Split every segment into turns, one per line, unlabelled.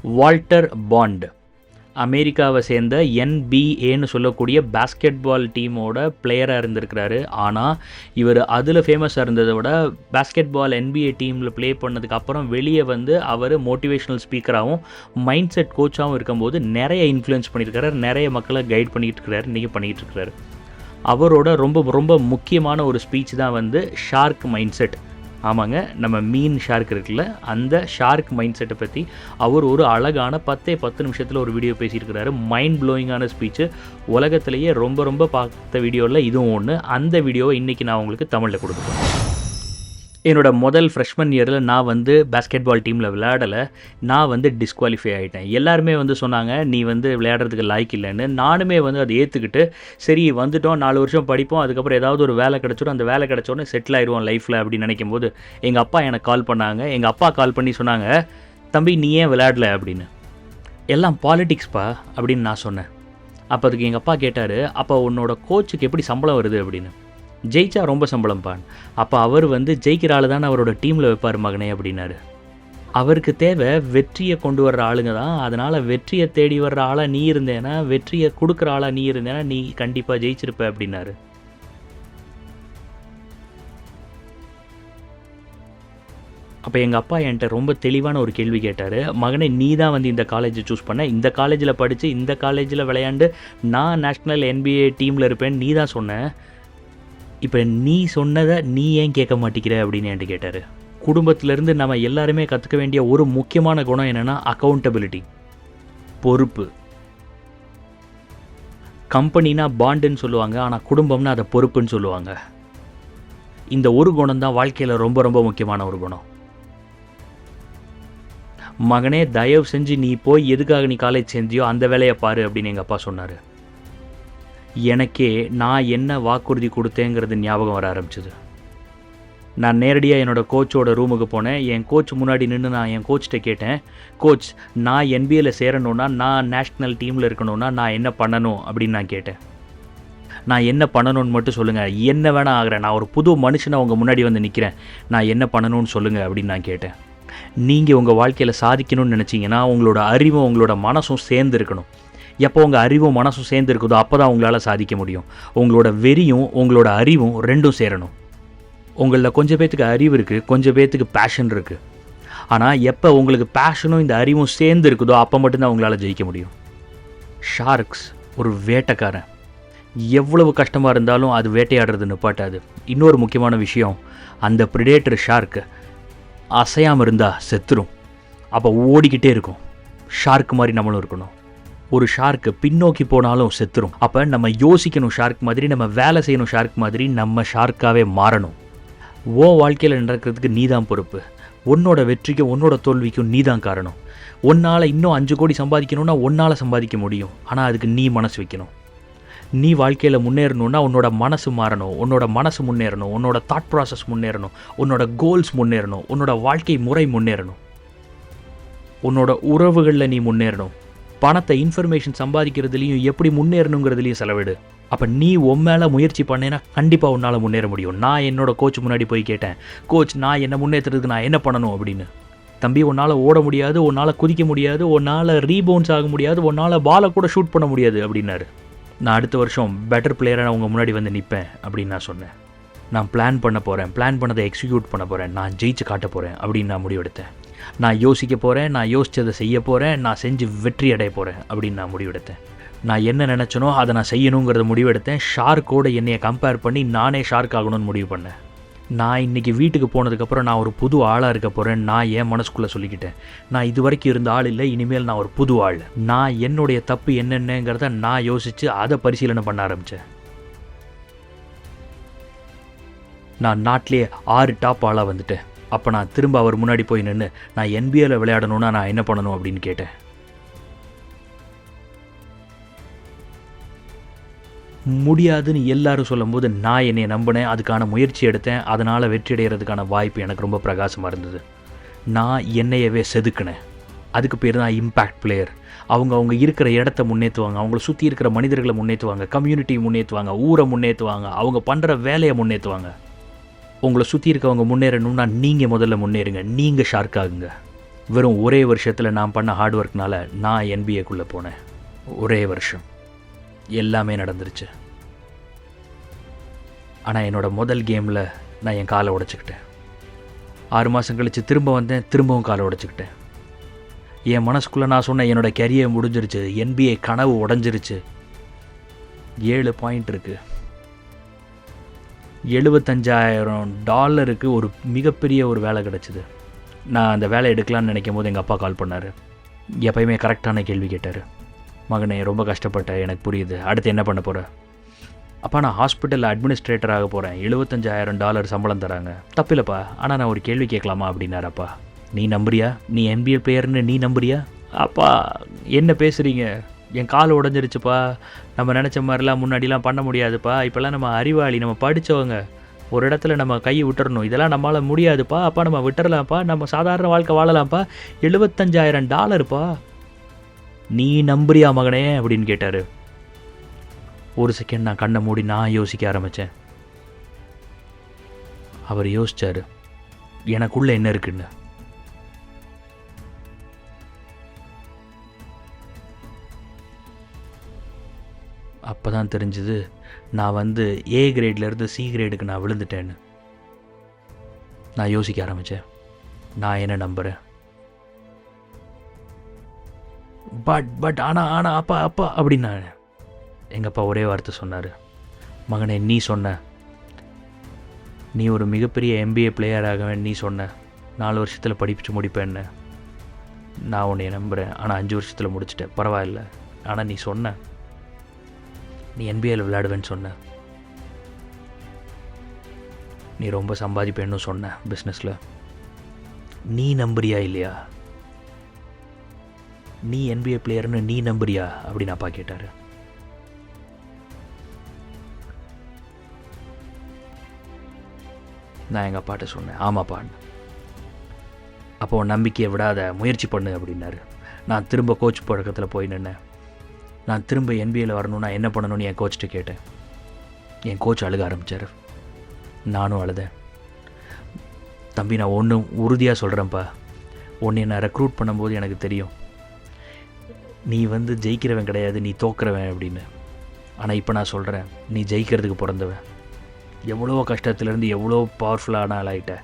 Walter bond அமெரிக்காவை சேர்ந்த NBA சொல்லக்கூடிய பேஸ்கெட் பால் டீமோட பிளேயராக இருந்திருக்கிறாரு. ஆனால் இவர் அதில் ஃபேமஸாக இருந்ததை விட பேஸ்கெட் பால் NBA டீமில் ப்ளே பண்ணதுக்கு அப்புறம் வெளியே வந்து அவர் மோட்டிவேஷ்னல் ஸ்பீக்கராகவும் மைண்ட் செட் கோச்சாகவும் இருக்கும்போது நிறைய இன்ஃப்ளூயன்ஸ் பண்ணியிருக்காரு, நிறைய மக்களை கைட் பண்ணிகிட்டு இருக்கிறாரு, இன்றைக்கி பண்ணிகிட்டு இருக்கிறாரு. அவரோட ரொம்ப ரொம்ப முக்கியமான ஒரு ஸ்பீச் தான் வந்து ஷார்க் மைண்ட் செட். ஆமாங்க, நம்ம மீன் ஷார்க் இருக்குல்ல, அந்த ஷார்க் மைண்ட் செட்டை பற்றி அவர் ஒரு அழகான 10 நிமிஷத்தில் ஒரு வீடியோ பேசியிருக்கிறாரு. மைண்ட் ப்ளோயிங்கான ஸ்பீச்சு. உலகத்திலேயே ரொம்ப ரொம்ப பார்த்த வீடியோவில் இதுவும் ஒன்று. அந்த வீடியோவை இன்றைக்கி நான் உங்களுக்கு தமிழில் கொடுக்குறேன். என்னோட முதல் ஃப்ரெஷ்மன் இயரில் நான் வந்து பேஸ்கெட் பால் டீமில் விளையாடலை. நான் வந்து டிஸ்குவாலிஃபை ஆகிட்டேன். எல்லாருமே வந்து சொன்னாங்க நீ வந்து விளையாடுறதுக்கு லாய்க்கு இல்லைன்னு. நானுமே வந்து அதை ஏற்றுக்கிட்டு சரி வந்துட்டோம், 4 வருஷம் படிப்போம், அதுக்கப்புறம் ஏதாவது ஒரு வேலை கிடச்சிடும், அந்த வேலை கிடச்சோன்னே செட்டில் ஆயிடுவோம் லைஃப்பில் அப்படின்னு நினைக்கும் போது எங்கள் அப்பா எனக்கு கால் பண்ணாங்க. எங்கள் அப்பா கால் பண்ணி சொன்னாங்க, தம்பி நீ ஏன் விளையாடலை அப்படின்னு. எல்லாம் பாலிட்டிக்ஸ்ப்பா அப்படின்னு நான் சொன்னேன். அப்போ அதுக்கு எங்கள் அப்பா கேட்டார், அப்போ உன்னோட கோச்சுக்கு எப்படி சம்பளம் வருது அப்படின்னு. ஜெயிச்சா ரொம்ப சம்பளம்பான். அப்போ அவர் வந்து ஜெயிக்கிற ஆள் தானே அவரோட டீமில் வைப்பார் மகனே அப்படின்னாரு. அவருக்கு தேவை வெற்றியை கொண்டு வர்ற ஆளுங்க தான். அதனால் வெற்றியை தேடி வர்ற ஆளாக நீ இருந்தேன்னா, வெற்றியை கொடுக்குற ஆளாக நீ இருந்தேன்னா நீ கண்டிப்பாக ஜெயிச்சிருப்ப அப்படின்னாரு. அப்போ எங்கள் அப்பா என்கிட்ட ரொம்ப தெளிவான ஒரு கேள்வி கேட்டார். மகனே நீ தான் வந்து இந்த காலேஜை சூஸ் பண்ண, இந்த காலேஜில் படித்து இந்த காலேஜில் விளையாண்டு நான் நேஷ்னல் NBA டீமில் இருப்பேன் நீ தான் சொன்ன, இப்போ நீ சொன்னதை நீ ஏன் கேட்க மாட்டேங்கிற அப்படின்னு என்கிட்ட கேட்டார். குடும்பத்திலேருந்து நம்ம எல்லாருமே கற்றுக்க வேண்டிய ஒரு முக்கியமான குணம் என்னென்னா அக்கௌண்டபிலிட்டி, பொறுப்பு. கம்பெனினா பாண்டுன்னு சொல்லுவாங்க, ஆனால் குடும்பம்னா அதை பொறுப்புன்னு சொல்லுவாங்க. இந்த ஒரு குணம் தான் வாழ்க்கையில் ரொம்ப ரொம்ப முக்கியமான ஒரு குணம். மகனே தயவு செஞ்சு நீ போய் எதுக்காக நீ காலேஜ் சேர்ந்தியோ அந்த வேலையை பாரு அப்படின்னு எங்கள் அப்பா சொன்னார். எனக்கே நான் என்ன வாக்குறுதி கொடுத்தேங்கிறது ஞாபகம் வர ஆரம்பிச்சிது. நான் நேரடியாக என்னோடய கோச்சோட ரூமுக்கு போனேன். என் கோச் முன்னாடி நின்று நான் என் கோச்சிட்ட கேட்டேன், கோச் நான் NBA சேரணுன்னா, நான் நேஷ்னல் டீமில் இருக்கணும்னா நான் என்ன பண்ணணும் அப்படின்னு நான் கேட்டேன். நான் என்ன பண்ணணும்னு மட்டும் சொல்லுங்கள், என்ன வேணால் ஆகிறேன், நான் ஒரு புது மனுஷனை உங்கள் முன்னாடி வந்து நிற்கிறேன், நான் என்ன பண்ணணும்னு சொல்லுங்கள் அப்படின்னு நான் கேட்டேன். நீங்கள் உங்கள் வாழ்க்கையில் சாதிக்கணும்னு நினச்சிங்கன்னா உங்களோட அறிவும் உங்களோட மனசும் சேர்ந்து இருக்கணும். எப்போ உங்கள் அறிவும் மனசும் சேர்ந்து இருக்குதோ அப்போ தான் உங்களால் சாதிக்க முடியும். உங்களோட வெறியும் உங்களோட அறிவும் ரெண்டும் சேரணும். உங்களில் கொஞ்சம் பேர்த்துக்கு அறிவு இருக்குது, கொஞ்சம் பேர்த்துக்கு பேஷன் இருக்குது. ஆனால் எப்போ உங்களுக்கு பேஷனும் இந்த அறிவும் சேர்ந்து இருக்குதோ அப்போ மட்டும்தான் உங்களால் ஜெயிக்க முடியும். ஷார்க்ஸ் ஒரு வேட்டைக்காரன். எவ்வளவு கஷ்டமாக இருந்தாலும் அது வேட்டையாடுறது நிப்பாட்டாது. இன்னொரு முக்கியமான விஷயம், அந்த ப்ரிடேட்டர் ஷார்க்கு அசையாமல் இருந்தால் செத்துரும். அப்போ ஓடிக்கிட்டே இருக்கும். ஷார்க் மாதிரி நம்மளும் இருக்கணும். ஒரு ஷார்க்கு பின்னோக்கி போனாலும் செத்துரும். அப்போ நம்ம யோசிக்கணும் ஷார்க் மாதிரி, நம்ம வேலை செய்யணும் ஷார்க் மாதிரி, நம்ம ஷார்க்காகவே மாறணும். வாழ்க்கையில் நடக்கிறதுக்கு நீ தான் பொறுப்பு. உன்னோட வெற்றிக்கும் உன்னோட தோல்விக்கும் நீ தான் காரணம். உன்னால் இன்னும் 5 கோடி சம்பாதிக்கணும்னா உன்னால் சம்பாதிக்க முடியும். ஆனால் அதுக்கு நீ மனசு வைக்கணும். நீ வாழ்க்கையில் முன்னேறணும்னா உன்னோட மனசு மாறணும், உன்னோட மனசு முன்னேறணும், உன்னோட தாட் ப்ராசஸ் முன்னேறணும், உன்னோட கோல்ஸ் முன்னேறணும், உன்னோட வாழ்க்கை முறை முன்னேறணும், உன்னோட உறவுகளில் நீ முன்னேறணும். பணத்தை இன்ஃபர்மேஷன் சம்பாதிக்கிறதுலையும் எப்படி முன்னேறணுங்கிறதுலையும் செலவிடு. அப்போ நீ மேலே முயற்சி பண்ணேன்னா கண்டிப்பாக உன்னால் முன்னேற முடியும். நான் என்னோடய கோச் முன்னாடி போய் கேட்டேன், கோச் நான் என்ன முன்னேற்றுறதுக்கு நான் என்ன பண்ணணும் அப்படின்னு. தம்பி உன்னால் ஓட முடியாது, உன்னால் குதிக்க முடியாது, உன்னால் ரீபவுன்ஸ் ஆக முடியாது, உன்னால் பாலை கூட ஷூட் பண்ண முடியாது அப்படின்னாரு. நான் அடுத்த வருஷம் பெட்டர் பிளேயராக நான் உங்கள் முன்னாடி வந்து நிற்பேன் அப்படின்னு நான் சொன்னேன். நான் பிளான் பண்ண போகிறேன், பிளான் பண்ணதை எக்ஸிக்யூட் பண்ண போகிறேன், நான் ஜெயிச்சு காட்ட போகிறேன் அப்படின்னு நான் முடிவெடுத்தேன். நான் யோசிக்க போகிறேன், நான் யோசித்ததை செய்ய போகிறேன், நான் செஞ்சு வெற்றி அடைய போகிறேன் அப்படின்னு நான் முடிவெடுத்தேன். நான் என்ன நினச்சனோ அதை நான் செய்யணுங்கிறத முடிவெடுத்தேன். ஷார்க்கோடு என்னையை கம்பேர் பண்ணி நானே ஷார்க் ஆகணும்னு முடிவு பண்ணேன். நான் இன்றைக்கி வீட்டுக்கு போனதுக்கப்புறம் நான் ஒரு புது ஆளாக இருக்க போகிறேன். நான் என் மனசுக்குள்ளே சொல்லிக்கிட்டேன், நான் இது வரைக்கும் இருந்த ஆள் இல்லை, இனிமேல் நான் ஒரு புது ஆள். நான் என்னுடைய தப்பு என்னென்னங்கிறத நான் யோசித்து அதை பரிசீலனை பண்ண ஆரம்பித்தேன். நான் நாட்டிலேயே 6 டாப் ஆளாக வந்துட்டேன். அப்போ நான் திரும்ப அவர் முன்னாடி போய் நின்று நான் NBA விளையாடணுன்னா நான் என்ன பண்ணணும் அப்படின்னு கேட்டேன். முடியாதுன்னு எல்லாரும் சொல்லும்போது நான் என்னை நம்பினேன், அதுக்கான முயற்சி எடுத்தேன். அதனால் வெற்றி அடைகிறதுக்கான வாய்ப்பு எனக்கு ரொம்ப பிரகாசமாக இருந்தது. நான் என்னையவே செதுக்கினேன். அதுக்கு பேர் தான் இம்பேக்ட் பிளேயர். அவங்க இருக்கிற இடத்த முன்னேற்றுவாங்க, அவங்கள சுற்றி இருக்கிற மனிதர்களை முன்னேற்றுவாங்க, கம்யூனிட்டி முன்னேற்றுவாங்க, ஊரை முன்னேற்றுவாங்க, அவங்க பண்ணுற வேலையை முன்னேற்றுவாங்க. உங்களை சுற்றி இருக்கவங்க முன்னேறணும்னா நீங்கள் முதல்ல முன்னேறுங்க. நீங்கள் ஷார்க் ஆகுங்க. வெறும் ஒரே வருஷத்தில் நான் பண்ண ஹார்ட் ஒர்க்னால நான் என்பிஏக்குள்ளே போனேன். ஒரே வருஷம் எல்லாமே நடந்துருச்சு. ஆனால் என்னோடய முதல் கேமில் நான் என் காலை உடைச்சிக்கிட்டேன். 6 மாதம் கழித்து திரும்ப வந்தேன், திரும்பவும் காலை உடைச்சிக்கிட்டேன். என் மனசுக்குள்ளே நான் சொன்னேன் என்னோடய கெரியர் முடிஞ்சிருச்சு, என்பிஏ கனவு உடஞ்சிருச்சு. 7 பாயிண்ட் இருக்குது. $75,000 ஒரு மிகப்பெரிய ஒரு வேலை கிடச்சிது. நான் அந்த வேலை எடுக்கலான்னு நினைக்கும் போது எங்கள் அப்பா கால் பண்ணார். எப்பயுமே கரெக்டான கேள்வி கேட்டார். மகனே, ரொம்ப கஷ்டப்பட்டேன், எனக்கு புரியுது, அடுத்து என்ன பண்ண போகிற? அப்பா, நான் ஹாஸ்பிட்டலில் அட்மினிஸ்ட்ரேட்டராக போகிறேன், $75,000 சம்பளம் தராங்க. தப்பில்லைப்பா, ஆனால் நான் ஒரு கேள்வி கேட்கலாமா அப்படின்னாரப்பா. நீ நம்புறியா? நீ NBA பிளேயர்னு நீ நம்புறியா? அப்பா, என்ன பேசுகிறீங்க? என் கால் உடஞ்சிருச்சுப்பா. நம்ம நினச்ச மாதிரிலாம் முன்னாடிலாம் பண்ண முடியாதுப்பா. இப்போல்லாம் நம்ம அறிவாளி, நம்ம படித்தவங்க. ஒரு இடத்துல நம்ம கையை விட்டுறணும். இதெல்லாம் நம்மளால் முடியாதுப்பா. அப்பா, நம்ம விட்டுறலாம்ப்பா, நம்ம சாதாரண வாழ்க்கை வாழலாம்ப்பா. $75,000 நீ நம்புறியா மகனே அப்படின்னு கேட்டார். ஒரு செகண்ட் நான் கண்ணை மூடி நான் யோசிக்க ஆரம்பித்தேன். அவர் யோசித்தார், எனக்குள்ளே என்ன இருக்குன்னு. அப்போ தான் தெரிஞ்சுது, நான் A கிரேட்லேருந்து C கிரேடுக்கு நான் விழுந்துட்டேன்னு. நான் யோசிக்க ஆரம்பித்தேன், நான் என்ன நம்புகிறேன். பட் ஆனால் அப்பா அப்படின்னா எங்கள் அப்பா ஒரே வார்த்தை சொன்னார். மகனே, நீ சொன்ன, நீ ஒரு மிகப்பெரிய NBA பிளேயர் ஆகவேன். நீ சொன்ன 4 வருஷத்தில் படிப்பிச்சு முடிப்பேன்னு. நான் உன்னை நம்புகிறேன். ஆனால் 5 வருஷத்தில் முடிச்சிட்டேன், பரவாயில்ல. ஆனால் நீ சொன்ன, நீ NBAவில் விளையாடுவேன்னு சொன்ன, நீ ரொம்ப சம்பாதிப்பேன்னு சொன்ன பிஸ்னஸில். நீ நம்புறியா இல்லையா? நீ NBA பிளேயர்னு நீ நம்புறியா அப்படின்னு அப்பா கேட்டார். நான் எங்கள் அப்பாட்ட சொன்னேன், ஆமாப்பான்னு. அப்போ நம்பிக்கையை விடாத, முயற்சி பண்ணு அப்படின்னாரு. நான் திரும்ப கோச் பழக்கத்தில் போய் நின்னேன். நான் திரும்ப NBAவில் வரணுன்னா என்ன பண்ணணும்னு என் கோச்சிட்ட கேட்டேன். என் கோச் அழுக ஆரம்பித்தார். நானும் அழுதேன். தம்பி, நான் ஒன்று உறுதியாக சொல்கிறேன்ப்பா, உன்னை நான் ரெக்ரூட் பண்ணும்போது எனக்கு தெரியும், நீ ஜெயிக்கிறவன் கிடையாது, நீ தோக்குறவன் அப்படின்னு. ஆனால் இப்போ நான் சொல்கிறேன், நீ ஜெயிக்கிறதுக்கு பிறந்தவன். எவ்வளோ கஷ்டத்துலேருந்து எவ்வளோ பவர்ஃபுல்லான ஆளாயிட்ட.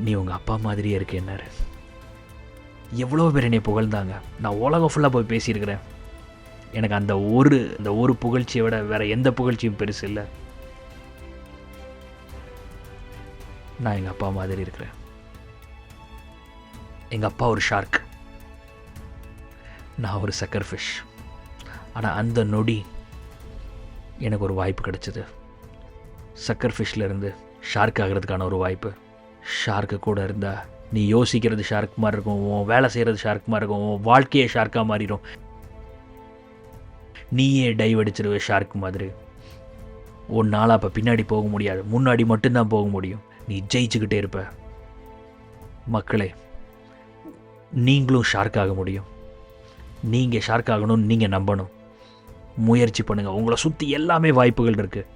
நீ உங்கள் அப்பா மாதிரியே இருக்கு என்னாரு. எவ்வளோ பேர் என்னை புகழ்ந்தாங்க. நான் உலகம் ஃபுல்லாக போய் பேசியிருக்கிறேன். எனக்கு அந்த ஒரு புகழ்ச்சியை விட வேறு எந்த புகழ்ச்சியும் பெருசு இல்லை. நான் எங்கள் அப்பா மாதிரி இருக்கிறேன். எங்கள் அப்பா ஒரு ஷார்க், நான் ஒரு சக்கர் ஃபிஷ். ஆனால் அந்த நொடி எனக்கு ஒரு வாய்ப்பு கிடச்சிது. சக்கர் ஃபிஷ்லேருந்து ஷார்க் ஆகிறதுக்கான ஒரு வாய்ப்பு. ஷார்க்கு கூட இருந்தால் நீ யோசிக்கிறது ஷார்க் மாதிரி இருக்கும், உன் வேலை செய்கிறது ஷார்க் மாதிரி இருக்கும், உன் வாழ்க்கையே ஷார்க்காக மாறிடும். நீயே டைவ் அடிச்சிருவ ஷார்க் மாதிரி. உன்னால் அப்போ பின்னாடி போக முடியாது, முன்னாடி மட்டும்தான் போக முடியும். நீ ஜெயிச்சுக்கிட்டே இருப்ப. மக்களே, நீங்களும் ஷார்க் ஆக முடியும். நீங்கள் ஷார்க் ஆகணும்னு நீங்கள் நம்பணும். முயற்சி பண்ணுங்கள். உங்களை சுற்றி எல்லாமே வாய்ப்புகள் இருக்குது.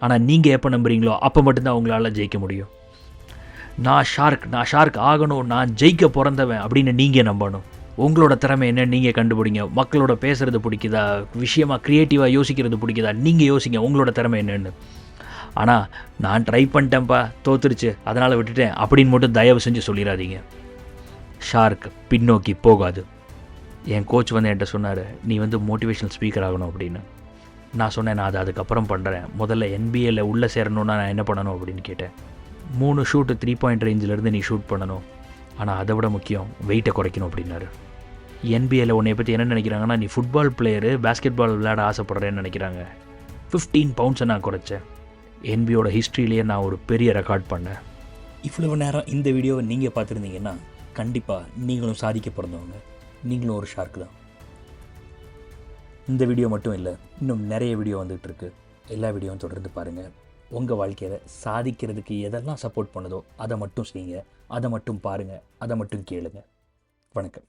ஆனால் நீங்கள் எப்போ நம்புறீங்களோ அப்போ மட்டும்தான் உங்களால் ஜெயிக்க முடியும். நான் ஷார்க் ஆகணும், நான் ஜெயிக்க பிறந்தவன் அப்படின்னு நீங்கள் நம்பணும். உங்களோட திறமை என்ன நீங்கள் கண்டுபிடிங்க. மக்களோட பேசுகிறது பிடிக்குதா, விஷயமாக க்ரியேட்டிவாக யோசிக்கிறது பிடிக்குதா, நீங்கள் யோசிங்க உங்களோட திறமை என்னென்னு. ஆனால் நான் ட்ரை பண்ணிட்டேன்ப்பா, தோத்துருச்சு, அதனால் விட்டுட்டேன் அப்படின்னு மட்டும் தயவு செஞ்சு சொல்லிடாதீங்க. ஷார்க் பின்னோக்கி போகாது. என் கோச் என்கிட்ட சொன்னார், நீ மோட்டிவேஷனல் ஸ்பீக்கர் ஆகணும் அப்படின்னு. நான் சொன்னேன், நான் அதுக்கப்புறம் பண்ணுறேன். முதல்ல NBAவில் உள்ளே சேரணுன்னா நான் என்ன பண்ணணும் அப்படின்னு கேட்டேன். 3 ஷூட்டு 3 பாயிண்ட் ரேஞ்சிலேருந்து நீ ஷூட் பண்ணணும், ஆனால் அதை விட முக்கியம் வெயிட்டை குறைக்கணும் அப்படின்னாரு. NBAவில் உன்னை பற்றி என்ன நினைக்கிறாங்கன்னா, நீ ஃபுட்பால் பிளேயரு, பேஸ்கெட் பால் விளையாட ஆசைப்படுறேன்னு நினைக்கிறாங்க. 15 பவுண்ட்ஸை நான் குறைச்சேன். NBA ஹிஸ்ட்ரியிலேயே நான் ஒரு பெரிய ரெக்கார்ட் பண்ணேன்.
இவ்வளவு நேரம் இந்த வீடியோவை நீங்கள் பார்த்துருந்தீங்கன்னா கண்டிப்பாக நீங்களும் சாதிக்க பிறந்தவங்க, நீங்களும் ஒரு ஷார்க் தான். இந்த வீடியோ மட்டும் இல்லை, இன்னும் நிறைய வீடியோ வந்துகிட்ருக்கு. எல்லா வீடியோவும் தொடர்ந்து பாருங்கள். உங்கள் வாழ்க்கையில் சாதிக்கிறதுக்கு எதெல்லாம் சப்போர்ட் பண்ணுதோ அதை மட்டும் செய்யுங்க, அதை மட்டும் பாருங்கள், அதை மட்டும் கேளுங்க. வணக்கம்.